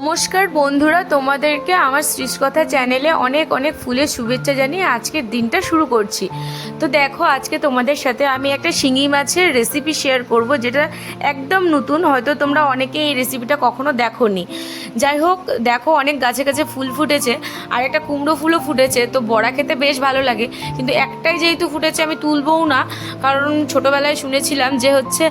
নমস্কার বন্ধুরা, তোমাদেরকে আমার সৃষ্টিকথা চ্যানেলে অনেক অনেক ফুলের শুভেচ্ছা জানিয়ে আজকের দিনটা শুরু করছি। তো দেখো, আজকে তোমাদের সাথে আমি একটা শিঙি মাছের রেসিপি শেয়ার করব, যেটা একদম নতুন। হয়তো তোমরা অনেকে এই রেসিপিটা কখনো দেখোনি। যাই হোক, দেখো অনেক গাছে গাছে ফুল ফুটেছে, আর একটা কুমড়ো ফুলও ফুটেছে। তো বড়া খেতে বেশ ভালো লাগে, কিন্তু একটাই যেহেতু ফুটেছে আমি তুলবও না, কারণ ছোটোবেলায় শুনেছিলাম যে হচ্ছে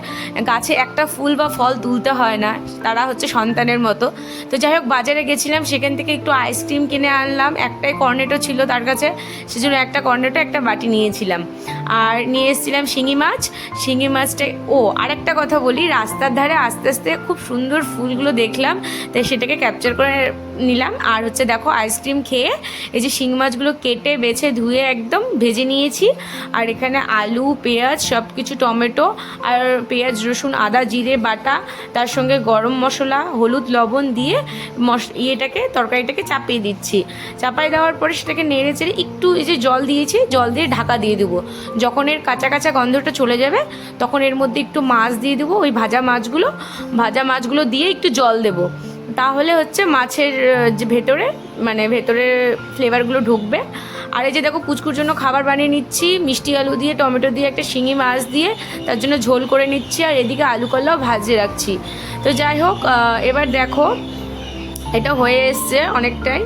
গাছে একটা ফুল বা ফল তুলতে হয় না, তারা হচ্ছে সন্তানের মতো। তো যাই হোক, বাজারে গেছিলাম, সেখান থেকে একটু আইসক্রিম কিনে আনলাম। একটাই কর্নেটো ছিল তার কাছে, সেজন্য একটা কর্নেটো একটা বাটি নিয়েছিলাম। আর নিয়ে এসেছিলাম শিঙি মাছ। শিঙি মাছটা, আরেকটা কথা বলি, রাস্তার ধারে আস্তে আস্তে খুব সুন্দর ফুলগুলো দেখলাম, তাই সেটাকে ক্যাপচার করে নিলাম। আর হচ্ছে দেখো, আইসক্রিম খেয়ে এই যে শিঙি মাছগুলো কেটে বেছে ধুয়ে একদম ভেজে নিয়েছি। আর এখানে আলু, পেঁয়াজ, সব কিছু, টমেটো আর পেঁয়াজ, রসুন, আদা, জিরে বাটা, তার সঙ্গে গরম মশলা, হলুদ, লবণ দিয়ে তরকারিটাকে চাপিয়ে দিচ্ছি। চাপাই দেওয়ার পরে সেটাকে নেড়ে চেড়ে একটু এই যে জল দিয়েছি, জল দিয়ে ঢাকা দিয়ে দেবো। যখন এর কাঁচা কাঁচা গন্ধটা চলে যাবে, তখন এর মধ্যে একটু মাছ দিয়ে দেবো, ওই ভাজা মাছগুলো দিয়ে একটু জল দেবো। তাহলে হচ্ছে মাছের যে ভেতরে ফ্লেভারগুলো ঢুকবে। আর এই যে দেখো, পুচকুর জন্য খাবার বানিয়ে নিচ্ছি, মিষ্টি আলু দিয়ে, টমেটো দিয়ে, একটা শিঙি মাছ দিয়ে তার জন্য ঝোল করে নিচ্ছি। আর এদিকে আলু কলাও ভাজে রাখছি। তো যাই হোক, এবার দেখো এটা হয়ে এসছে অনেকটাই,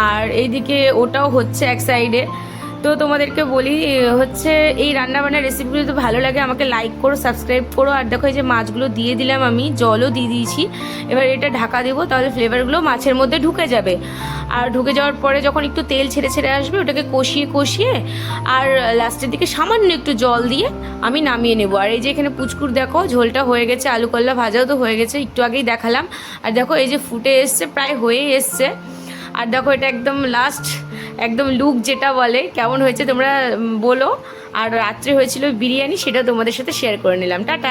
আর এইদিকে ওটাও হচ্ছে এক সাইডে। তো তোমাদেরকে বলি, হচ্ছে এই রান্নাবান্নার রেসিপিগুলো যদি ভালো লাগে আমাকে লাইক করো, সাবস্ক্রাইব করো। আর দেখো, এই যে মাছগুলো দিয়ে দিলাম, আমি জলও দিয়ে দিয়েছি। এবার এটা ঢাকা দেবো, তাহলে ফ্লেভারগুলো মাছের মধ্যে ঢুকে যাবে। আর ঢুকে যাওয়ার পরে যখন একটু তেল ছেড়ে ছেড়ে আসবে, ওটাকে কষিয়ে আর লাস্টের দিকে সামান্য একটু জল দিয়ে আমি নামিয়ে নেবো। আর এই যে এখানে পুচকুর দেখো ঝোলটা হয়ে গেছে, আলু কল্লা ভাজাও তো হয়ে গেছে, একটু আগেই দেখালাম। আর দেখো এই যে ফুটে এসছে, প্রায় হয়ে এসছে। আর দেখো, এটা একদম লাস্ট, একদম লুক যেটা বলে, কেমন হয়েছে তোমরা বলো। আর রাত্রে হয়েছিল বিরিয়ানি, সেটা তোমাদের সাথে শেয়ার করে নিলাম। টাটা।